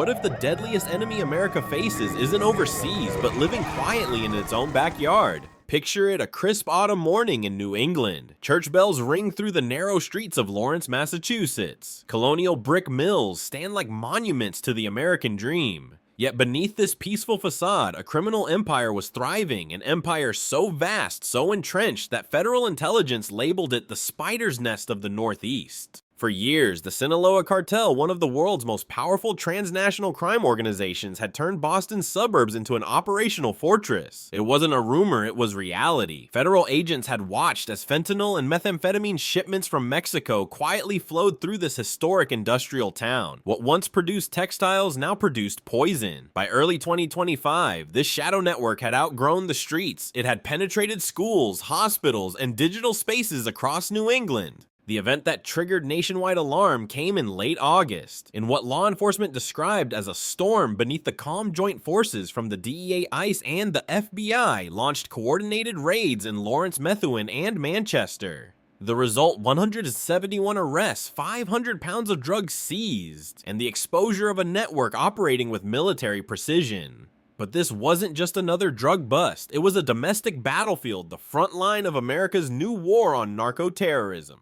what if the deadliest enemy America faces isn't overseas, but living quietly in its own backyard? Picture it a crisp autumn morning in New England. Church bells ring through the narrow streets of Lawrence, Massachusetts. Colonial brick mills stand like monuments to the American dream. Yet beneath this peaceful facade, a criminal empire was thriving, an empire so vast, so entrenched, that federal intelligence labeled it the spider's nest of the Northeast. For years, the Sinaloa Cartel, one of the world's most powerful transnational crime organizations, had turned Boston's suburbs into an operational fortress. It wasn't a rumor, it was reality. Federal agents had watched as fentanyl and methamphetamine shipments from Mexico quietly flowed through this historic industrial town. What once produced textiles now produced poison. By early 2025, this shadow network had outgrown the streets. It had penetrated schools, hospitals, and digital spaces across New England. The event that triggered nationwide alarm came in late August, in what law enforcement described as a storm beneath the calm joint forces from the DEA, ICE, and the FBI launched coordinated raids in Lawrence, Methuen, and Manchester. The result, 171 arrests, 500 pounds of drugs seized, and the exposure of a network operating with military precision. But this wasn't just another drug bust, it was a domestic battlefield, the front line of America's new war on narco-terrorism.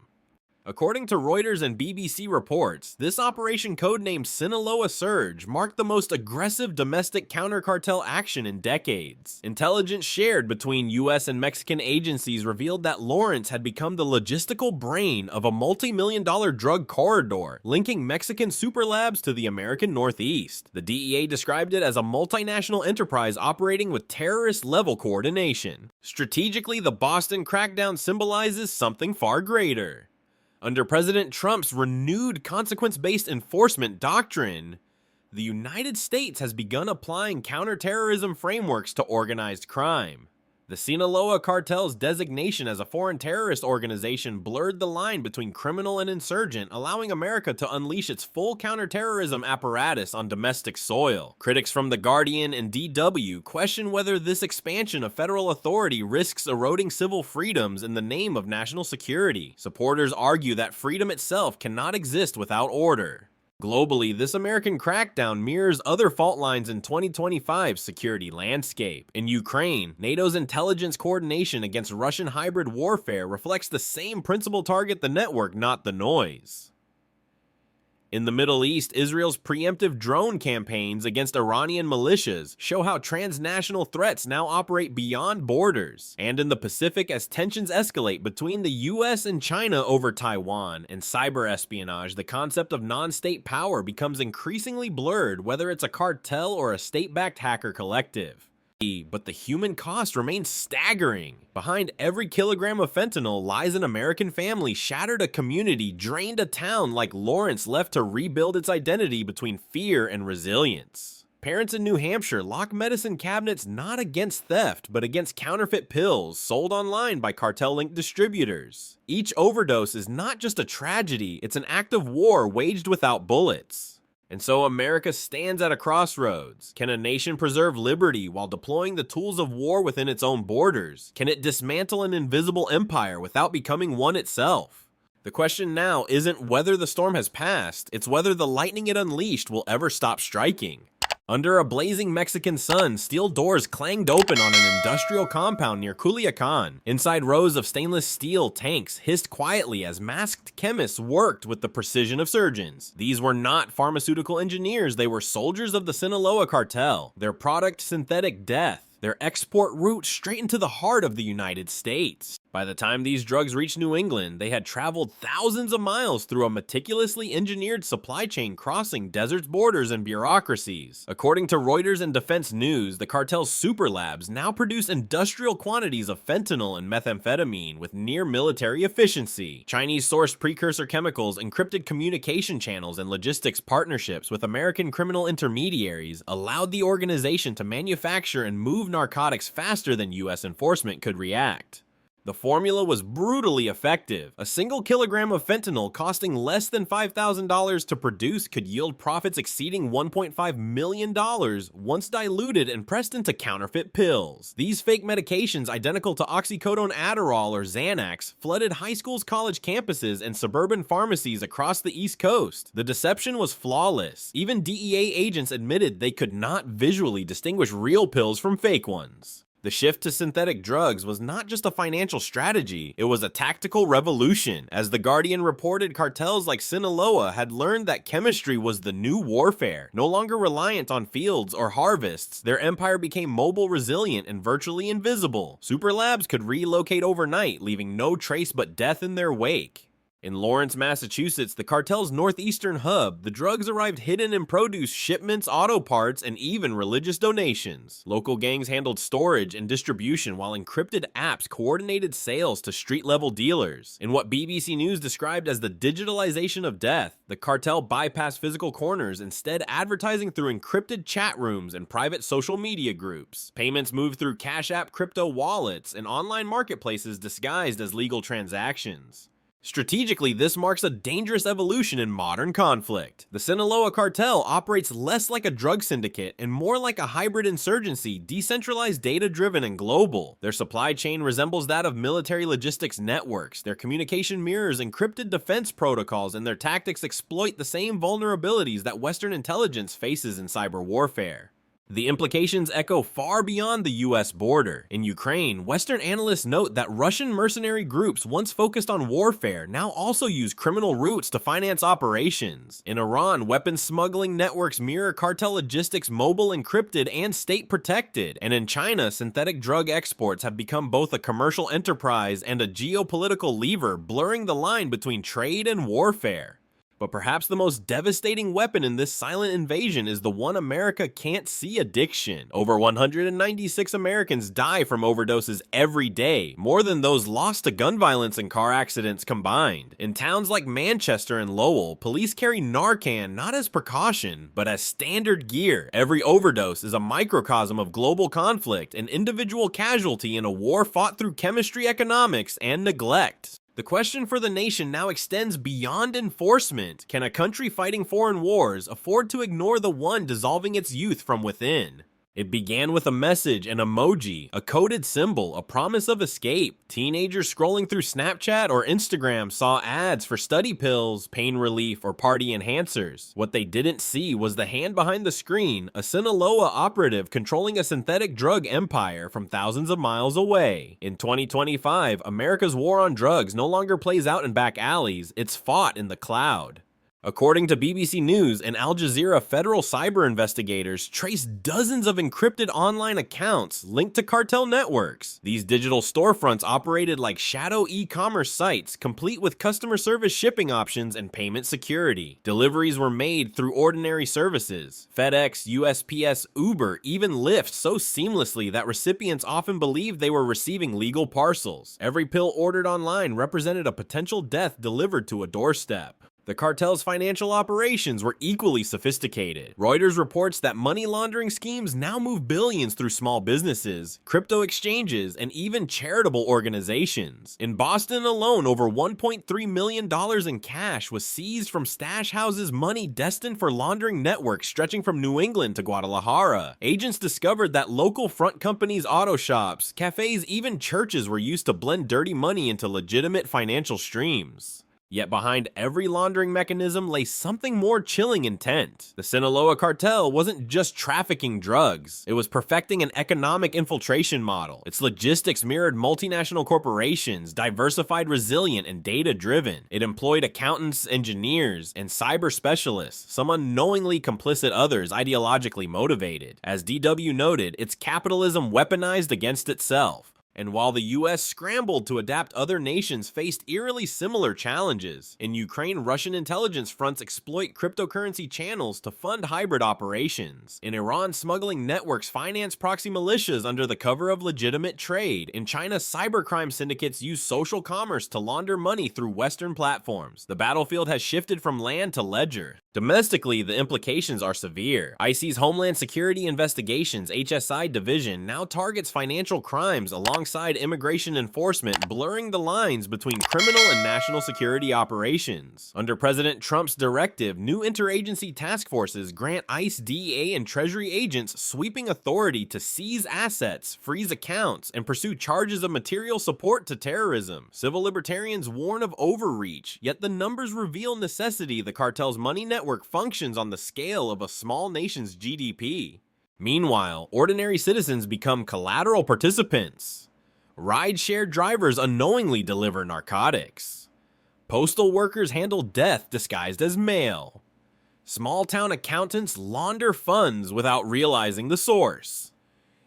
According to Reuters and BBC reports, this operation codenamed Sinaloa Surge marked the most aggressive domestic counter-cartel action in decades. Intelligence shared between US and Mexican agencies revealed that Lawrence had become the logistical brain of a multi-million-dollar drug corridor, linking Mexican superlabs to the American Northeast. The DEA described it as a multinational enterprise operating with terrorist-level coordination. Strategically, the Boston crackdown symbolizes something far greater. Under President Trump's renewed Consequence-Based Enforcement Doctrine, the United States has begun applying counterterrorism frameworks to organized crime. The Sinaloa Cartel's designation as a foreign terrorist organization blurred the line between criminal and insurgent, allowing America to unleash its full counterterrorism apparatus on domestic soil. Critics from The Guardian and DW question whether this expansion of federal authority risks eroding civil freedoms in the name of national security. Supporters argue that freedom itself cannot exist without order. Globally, this American crackdown mirrors other fault lines in 2025's security landscape. In Ukraine, NATO's intelligence coordination against Russian hybrid warfare reflects the same principal: target the network, not the noise. In the Middle East, Israel's preemptive drone campaigns against Iranian militias show how transnational threats now operate beyond borders. And in the Pacific, as tensions escalate between the US and China over Taiwan and cyber espionage, the concept of non-state power becomes increasingly blurred, whether it's a cartel or a state-backed hacker collective. But the human cost remains staggering. Behind every kilogram of fentanyl lies an American family, shattered a community, drained a town like Lawrence, left to rebuild its identity between fear and resilience. Parents in New Hampshire lock medicine cabinets not against theft, but against counterfeit pills sold online by cartel-linked distributors. Each overdose is not just a tragedy, it's an act of war waged without bullets. And so America stands at a crossroads. Can a nation preserve liberty while deploying the tools of war within its own borders? Can it dismantle an invisible empire without becoming one itself? The question now isn't whether the storm has passed, it's whether the lightning it unleashed will ever stop striking. Under a blazing Mexican sun, steel doors clanged open on an industrial compound near Culiacan. Inside, rows of stainless steel tanks hissed quietly as masked chemists worked with the precision of surgeons. These were not pharmaceutical engineers, they were soldiers of the Sinaloa Cartel. Their product, synthetic death. Their export route straight into the heart of the United States. By the time these drugs reached New England, they had traveled thousands of miles through a meticulously engineered supply chain crossing deserts, borders, and bureaucracies. According to Reuters and Defense News, the cartel's super labs now produce industrial quantities of fentanyl and methamphetamine with near military efficiency. Chinese-sourced precursor chemicals, encrypted communication channels, and logistics partnerships with American criminal intermediaries allowed the organization to manufacture and move narcotics faster than US enforcement could react. The formula was brutally effective. A single kilogram of fentanyl costing less than $5,000 to produce could yield profits exceeding $1.5 million once diluted and pressed into counterfeit pills. These fake medications, identical to oxycodone, Adderall, or Xanax, flooded high schools, college campuses, and suburban pharmacies across the East Coast. The deception was flawless. Even DEA agents admitted they could not visually distinguish real pills from fake ones. The shift to synthetic drugs was not just a financial strategy, it was a tactical revolution. As The Guardian reported, cartels like Sinaloa had learned that chemistry was the new warfare. No longer reliant on fields or harvests, their empire became mobile, resilient, and virtually invisible. Super labs could relocate overnight, leaving no trace but death in their wake. In Lawrence, Massachusetts, the cartel's northeastern hub, the drugs arrived hidden in produce shipments, auto parts, and even religious donations. Local gangs handled storage and distribution, while encrypted apps coordinated sales to street-level dealers. In what BBC News described as the digitalization of death, the cartel bypassed physical corners, instead advertising through encrypted chat rooms and private social media groups. Payments moved through Cash App crypto wallets and online marketplaces disguised as legal transactions. Strategically, this marks a dangerous evolution in modern conflict. The Sinaloa cartel operates less like a drug syndicate and more like a hybrid insurgency, decentralized, data-driven, and global. Their supply chain resembles that of military logistics networks, their communication mirrors encrypted defense protocols, and their tactics exploit the same vulnerabilities that Western intelligence faces in cyber warfare. The implications echo far beyond the US border. In Ukraine, Western analysts note that Russian mercenary groups once focused on warfare now also use criminal routes to finance operations. In Iran, weapons smuggling networks mirror cartel logistics, mobile, encrypted, and state protected. And in China, synthetic drug exports have become both a commercial enterprise and a geopolitical lever, blurring the line between trade and warfare. But perhaps the most devastating weapon in this silent invasion is the one America can't see: addiction. Over 196 Americans die from overdoses every day, more than those lost to gun violence and car accidents combined. In towns like Manchester and Lowell, police carry Narcan not as precaution, but as standard gear. Every overdose is a microcosm of global conflict, an individual casualty in a war fought through chemistry, economics, and neglect. The question for the nation now extends beyond enforcement. Can a country fighting foreign wars afford to ignore the one dissolving its youth from within? It began with a message, an emoji, a coded symbol, a promise of escape. Teenagers scrolling through Snapchat or Instagram saw ads for study pills, pain relief, or party enhancers. What they didn't see was the hand behind the screen, a Sinaloa operative controlling a synthetic drug empire from thousands of miles away. In 2025, America's war on drugs no longer plays out in back alleys, it's fought in the cloud. According to BBC News and Al Jazeera, federal cyber investigators traced dozens of encrypted online accounts linked to cartel networks. These digital storefronts operated like shadow e-commerce sites, complete with customer service shipping options and payment security. Deliveries were made through ordinary services. FedEx, USPS, Uber, even Lyft so seamlessly that recipients often believed they were receiving legal parcels. Every pill ordered online represented a potential death delivered to a doorstep. The cartel's financial operations were equally sophisticated. Reuters reports that money laundering schemes now move billions through small businesses, crypto exchanges, and even charitable organizations. In Boston alone, over $1.3 million in cash was seized from stash houses, money destined for laundering networks stretching from New England to Guadalajara. Agents discovered that local front companies, auto shops, cafes, even churches were used to blend dirty money into legitimate financial streams. Yet behind every laundering mechanism lay something more chilling intent. The Sinaloa cartel wasn't just trafficking drugs, it was perfecting an economic infiltration model. Its logistics mirrored multinational corporations, diversified, resilient, and data-driven. It employed accountants, engineers, and cyber specialists, some unknowingly complicit, others ideologically motivated. As DW noted, it's capitalism weaponized against itself. And while the US scrambled to adapt, other nations faced eerily similar challenges. In Ukraine, Russian intelligence fronts exploit cryptocurrency channels to fund hybrid operations. In Iran, smuggling networks finance proxy militias under the cover of legitimate trade. In China, cybercrime syndicates use social commerce to launder money through Western platforms. The battlefield has shifted from land to ledger. Domestically, the implications are severe. ICE's Homeland Security Investigations (HSI) division now targets financial crimes alongside immigration enforcement, blurring the lines between criminal and national security operations. Under President Trump's directive, new interagency task forces grant ICE, DEA, and Treasury agents sweeping authority to seize assets, freeze accounts, and pursue charges of material support to terrorism. Civil libertarians warn of overreach, yet the numbers reveal necessity. The cartel's money network functions on the scale of a small nation's GDP. Meanwhile, ordinary citizens become collateral participants. Ride-share drivers unknowingly deliver narcotics. Postal workers handle death disguised as mail. Small-town accountants launder funds without realizing the source.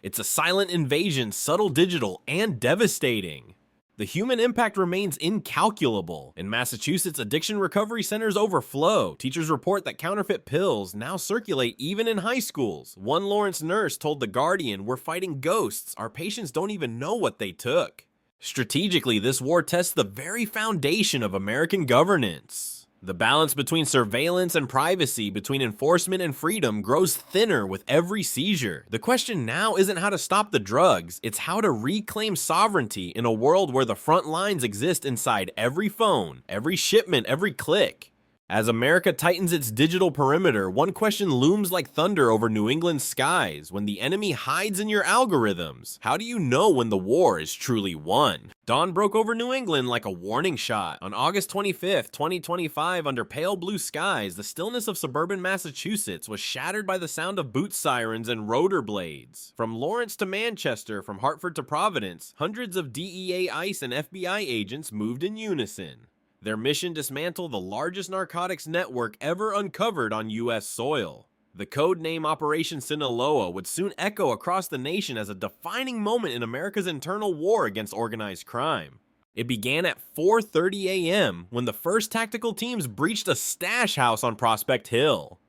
It's a silent invasion, subtle, digital, and devastating. The human impact remains incalculable. In Massachusetts, addiction recovery centers overflow. Teachers report that counterfeit pills now circulate even in high schools. One Lawrence nurse told The Guardian, "We're fighting ghosts. Our patients don't even know what they took." Strategically, this war tests the very foundation of American governance. The balance between surveillance and privacy, between enforcement and freedom, grows thinner with every seizure. The question now isn't how to stop the drugs, it's how to reclaim sovereignty in a world where the front lines exist inside every phone, every shipment, every click. As America tightens its digital perimeter, one question looms like thunder over New England's skies. When the enemy hides in your algorithms, how do you know when the war is truly won? Dawn broke over New England like a warning shot. On August 25th, 2025, under pale blue skies, the stillness of suburban Massachusetts was shattered by the sound of boot sirens and rotor blades. From Lawrence to Manchester, from Hartford to Providence, hundreds of DEA, ICE, and FBI agents moved in unison. Their mission: dismantle the largest narcotics network ever uncovered on U.S. soil. The codename Operation Sinaloa would soon echo across the nation as a defining moment in America's internal war against organized crime. It began at 4:30 a.m. when the first tactical teams breached a stash house on Prospect Hill.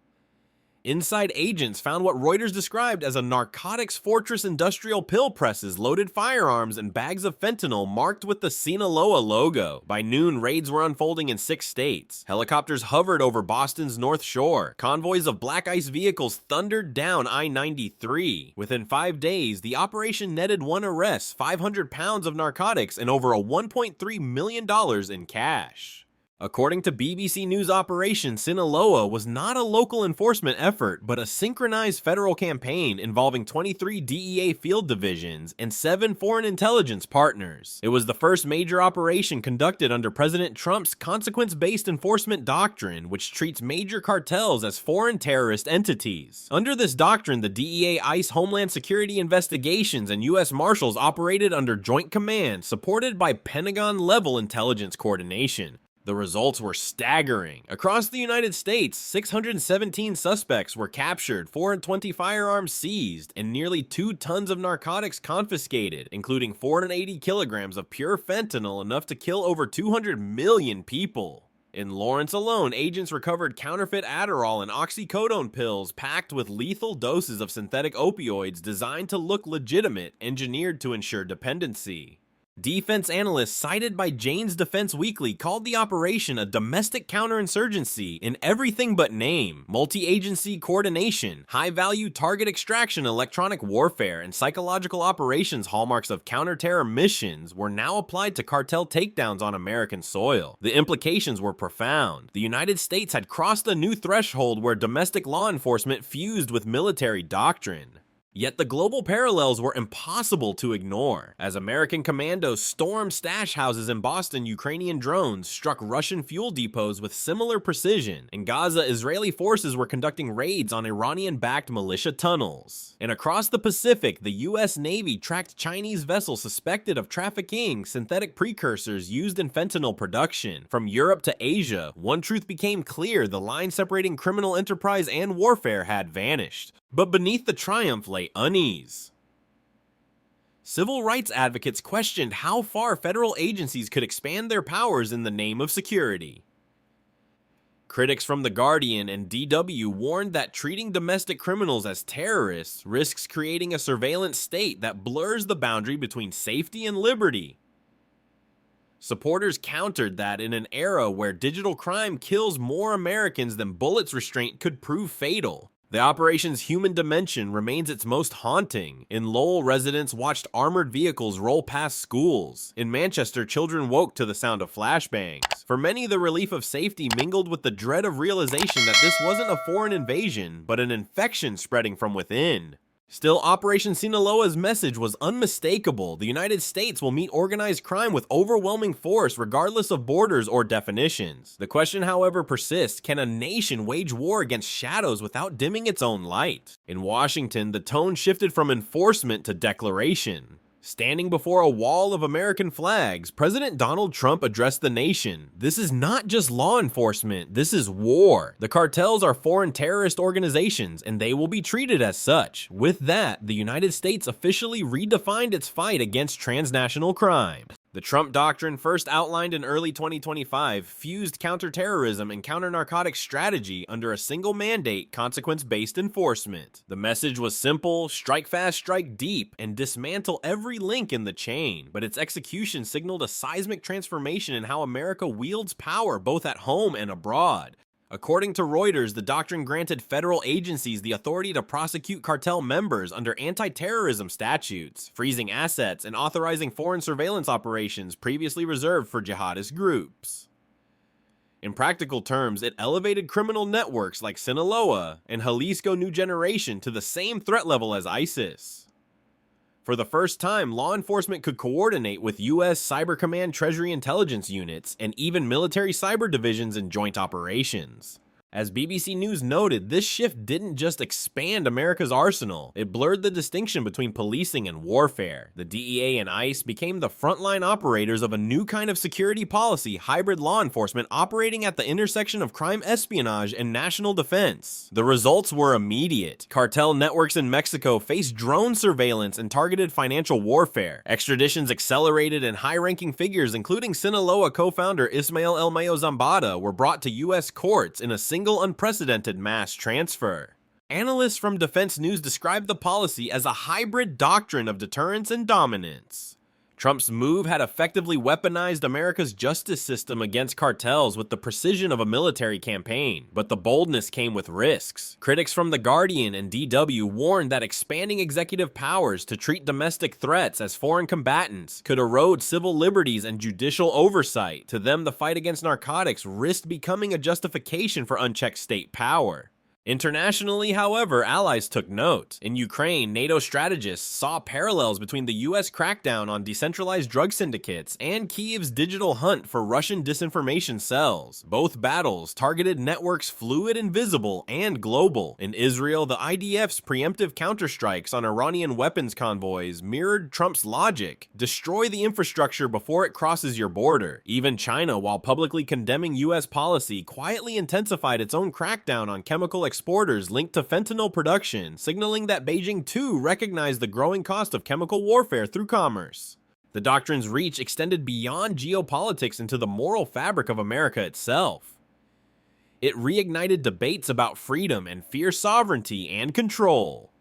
Inside agents found what Reuters described as a narcotics fortress: industrial pill presses, loaded firearms, and bags of fentanyl marked with the Sinaloa logo. By noon, raids were unfolding in 6 states. Helicopters hovered over Boston's North Shore. Convoys of black ice vehicles thundered down I-93. Within 5 days, the operation netted 1 arrest, 500 pounds of narcotics, and over $1.3 million in cash. According to BBC News, Operation Sinaloa was not a local enforcement effort, but a synchronized federal campaign involving 23 DEA field divisions and 7 foreign intelligence partners. It was the first major operation conducted under President Trump's Consequence-Based Enforcement Doctrine, which treats major cartels as foreign terrorist entities. Under this doctrine, the DEA, ICE, Homeland Security Investigations, and U.S. Marshals operated under joint command, supported by Pentagon-level intelligence coordination. The results were staggering. Across the United States, 617 suspects were captured, 420 firearms seized, and nearly 2 tons of narcotics confiscated, including 480 kilograms of pure fentanyl, enough to kill over 200 million people. In Lawrence alone, agents recovered counterfeit Adderall and oxycodone pills packed with lethal doses of synthetic opioids designed to look legitimate, engineered to ensure dependency. Defense analysts cited by Jane's Defense Weekly called the operation a domestic counterinsurgency in everything but name. Multi-agency coordination, high-value target extraction, electronic warfare, and psychological operations, hallmarks of counter-terror missions, were now applied to cartel takedowns on American soil. The implications were profound. The United States had crossed a new threshold where domestic law enforcement fused with military doctrine. Yet the global parallels were impossible to ignore. As American commandos stormed stash houses in Boston, Ukrainian drones struck Russian fuel depots with similar precision. In Gaza, Israeli forces were conducting raids on Iranian-backed militia tunnels. And across the Pacific, the U.S. Navy tracked Chinese vessels suspected of trafficking synthetic precursors used in fentanyl production. From Europe to Asia, one truth became clear: the line separating criminal enterprise and warfare had vanished. But beneath the triumph lay unease. Civil rights advocates questioned how far federal agencies could expand their powers in the name of security. Critics from The Guardian and DW warned that treating domestic criminals as terrorists risks creating a surveillance state that blurs the boundary between safety and liberty. Supporters countered that in an era where digital crime kills more Americans than bullets restraint could prove fatal, the operation's human dimension remains its most haunting. In Lowell, residents watched armored vehicles roll past schools. In Manchester, children woke to the sound of flashbangs. For many, the relief of safety mingled with the dread of realization that this wasn't a foreign invasion, but an infection spreading from within. Still, Operation Sinaloa's message was unmistakable. The United States will meet organized crime with overwhelming force regardless of borders or definitions. The question, however, persists: can a nation wage war against shadows without dimming its own light? In Washington, the tone shifted from enforcement to declaration. Standing before a wall of American flags, President Donald Trump addressed the nation. This is not just law enforcement, this is war. The cartels are foreign terrorist organizations, and they will be treated as such. With that, the United States officially redefined its fight against transnational crime. The Trump Doctrine, first outlined in early 2025, fused counterterrorism and counter-narcotics strategy under a single mandate: consequence-based enforcement. The message was simple: strike fast, strike deep, and dismantle every link in the chain. But its execution signaled a seismic transformation in how America wields power both at home and abroad. According to Reuters, the doctrine granted federal agencies the authority to prosecute cartel members under anti-terrorism statutes, freezing assets and authorizing foreign surveillance operations previously reserved for jihadist groups. In practical terms, it elevated criminal networks like Sinaloa and Jalisco New Generation to the same threat level as ISIS. For the first time, law enforcement could coordinate with U.S. Cyber Command Treasury intelligence units and even military cyber divisions in joint operations. As BBC News noted, this shift didn't just expand America's arsenal, it blurred the distinction between policing and warfare. The DEA and ICE became the frontline operators of a new kind of security policy: hybrid law enforcement operating at the intersection of crime espionage and national defense. The results were immediate. Cartel networks in Mexico faced drone surveillance and targeted financial warfare. Extraditions accelerated, and high-ranking figures, including Sinaloa co-founder Ismael El Mayo Zambada, were brought to U.S. courts in a single unprecedented mass transfer. Analysts from Defense News described the policy as a hybrid doctrine of deterrence and dominance. Trump's move had effectively weaponized America's justice system against cartels with the precision of a military campaign, but the boldness came with risks. Critics from The Guardian and DW warned that expanding executive powers to treat domestic threats as foreign combatants could erode civil liberties and judicial oversight. To them, the fight against narcotics risked becoming a justification for unchecked state power. Internationally, however, allies took note. In Ukraine, NATO strategists saw parallels between the US crackdown on decentralized drug syndicates and Kyiv's digital hunt for Russian disinformation cells. Both battles targeted networks fluid and visible and global. In Israel, the IDF's preemptive counterstrikes on Iranian weapons convoys mirrored Trump's logic: destroy the infrastructure before it crosses your border. Even China, while publicly condemning US policy, quietly intensified its own crackdown on chemical exporters linked to fentanyl production, signaling that Beijing too recognized the growing cost of chemical warfare through commerce. The doctrine's reach extended beyond geopolitics into the moral fabric of America itself. It reignited debates about freedom and fierce sovereignty and control.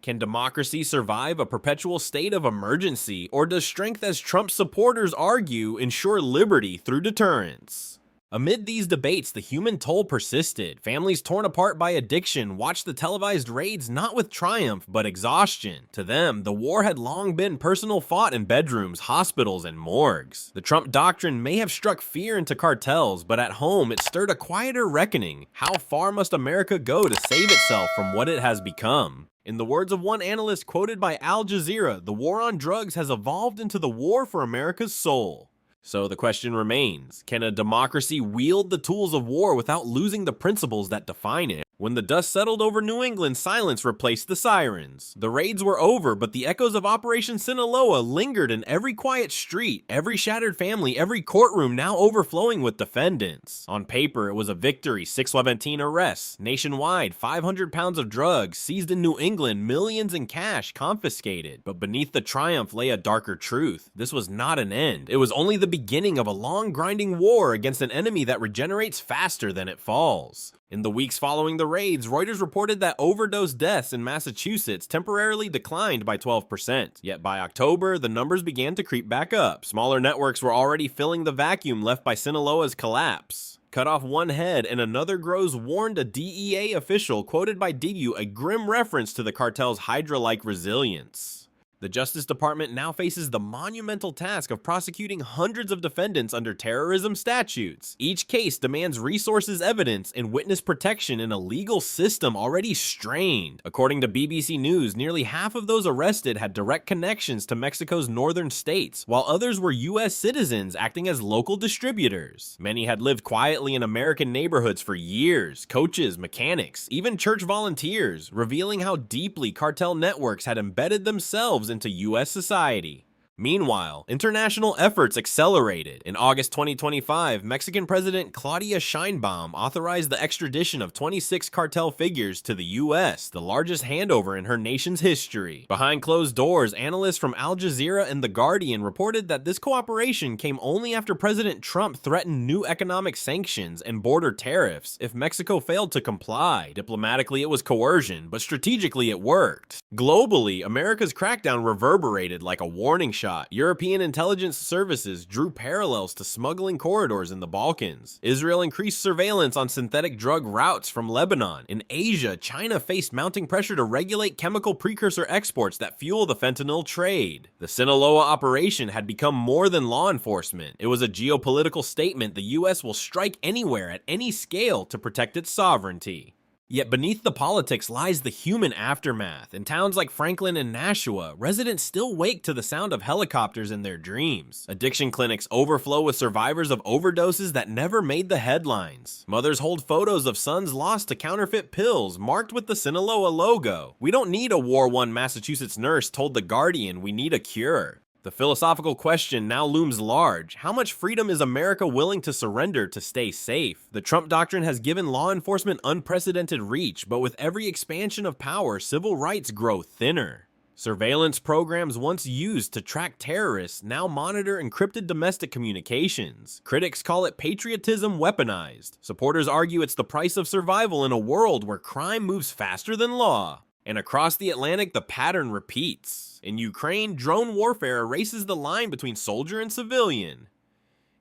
Can democracy survive a perpetual state of emergency, or does strength, as Trump's supporters argue, ensure liberty through deterrence? Amid these debates, the human toll persisted. Families torn apart by addiction watched the televised raids not with triumph, but exhaustion. To them, the war had long been personal, fought in bedrooms, hospitals, and morgues. The Trump Doctrine may have struck fear into cartels, but at home it stirred a quieter reckoning. How far must America go to save itself from what it has become? In the words of one analyst quoted by Al Jazeera, the war on drugs has evolved into the war for America's soul. So the question remains, can a democracy wield the tools of war without losing the principles that define it? When the dust settled over New England, silence replaced the sirens. The raids were over, but the echoes of Operation Sinaloa lingered in every quiet street, every shattered family, every courtroom now overflowing with defendants. On paper, it was a victory: 617 arrests, nationwide, 500 pounds of drugs seized in New England, millions in cash confiscated. But beneath the triumph lay a darker truth. This was not an end. It was only the beginning of a long, grinding war against an enemy that regenerates faster than it falls. In the weeks following the raids, Reuters reported that overdose deaths in Massachusetts temporarily declined by 12%. Yet by October, the numbers began to creep back up. Smaller networks were already filling the vacuum left by Sinaloa's collapse. Cut off one head and another grows, warned a DEA official quoted by Debut, a grim reference to the cartel's Hydra-like resilience. The Justice Department now faces the monumental task of prosecuting hundreds of defendants under terrorism statutes. Each case demands resources, evidence, and witness protection in a legal system already strained. According to BBC News, nearly half of those arrested had direct connections to Mexico's northern states, while others were US citizens acting as local distributors. Many had lived quietly in American neighborhoods for years, coaches, mechanics, even church volunteers, revealing how deeply cartel networks had embedded themselves into US society. Meanwhile, international efforts accelerated. In August 2025, Mexican President Claudia Sheinbaum authorized the extradition of 26 cartel figures to the US, the largest handover in her nation's history. Behind closed doors, analysts from Al Jazeera and The Guardian reported that this cooperation came only after President Trump threatened new economic sanctions and border tariffs if Mexico failed to comply. Diplomatically, it was coercion, but strategically it worked. Globally, America's crackdown reverberated like a warning shot. European intelligence services drew parallels to smuggling corridors in the Balkans. Israel increased surveillance on synthetic drug routes from Lebanon. In Asia, China faced mounting pressure to regulate chemical precursor exports that fuel the fentanyl trade. The Sinaloa operation had become more than law enforcement. It was a geopolitical statement the US will strike anywhere at any scale to protect its sovereignty. Yet beneath the politics lies the human aftermath. In towns like Franklin and Nashua, residents still wake to the sound of helicopters in their dreams. Addiction clinics overflow with survivors of overdoses that never made the headlines. Mothers hold photos of sons lost to counterfeit pills marked with the Sinaloa logo. "We don't need a war-worn Massachusetts nurse told The Guardian, we need a cure." The philosophical question now looms large. How much freedom is America willing to surrender to stay safe? The Trump doctrine has given law enforcement unprecedented reach, but with every expansion of power, civil rights grow thinner. Surveillance programs once used to track terrorists now monitor encrypted domestic communications. Critics call it patriotism weaponized. Supporters argue it's the price of survival in a world where crime moves faster than law. And across the Atlantic, the pattern repeats. In Ukraine, drone warfare erases the line between soldier and civilian.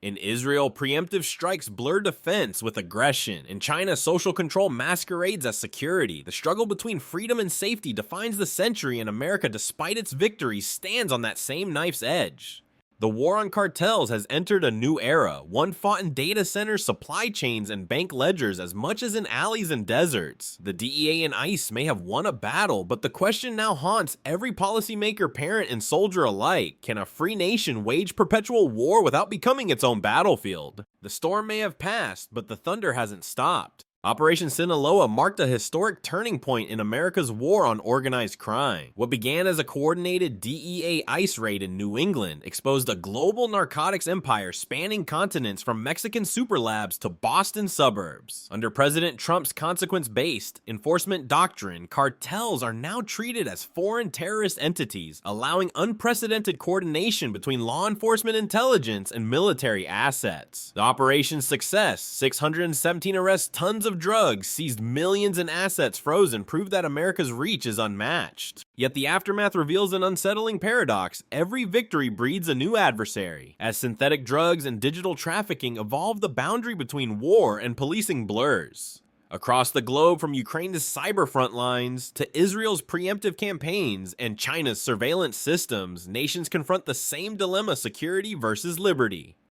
In Israel, preemptive strikes blur defense with aggression. In China, social control masquerades as security. The struggle between freedom and safety defines the century, and America, despite its victories, stands on that same knife's edge. The war on cartels has entered a new era, one fought in data centers, supply chains, and bank ledgers as much as in alleys and deserts. The DEA and ICE may have won a battle, but the question now haunts every policymaker, parent, and soldier alike. Can a free nation wage perpetual war without becoming its own battlefield? The storm may have passed, but the thunder hasn't stopped. Operation Sinaloa marked a historic turning point in America's war on organized crime. What began as a coordinated DEA ICE raid in New England exposed a global narcotics empire spanning continents from Mexican superlabs to Boston suburbs. Under President Trump's Consequence-Based Enforcement Doctrine, cartels are now treated as foreign terrorist entities, allowing unprecedented coordination between law enforcement intelligence and military assets. The operation's success, 617 arrests, tons of drugs, seized millions in assets frozen, proved that America's reach is unmatched. Yet the aftermath reveals an unsettling paradox. Every victory breeds a new adversary. As synthetic drugs and digital trafficking evolve, the boundary between war and policing blurs. Across the globe, from Ukraine's cyber front lines to Israel's preemptive campaigns and China's surveillance systems, nations confront the same dilemma: security versus liberty.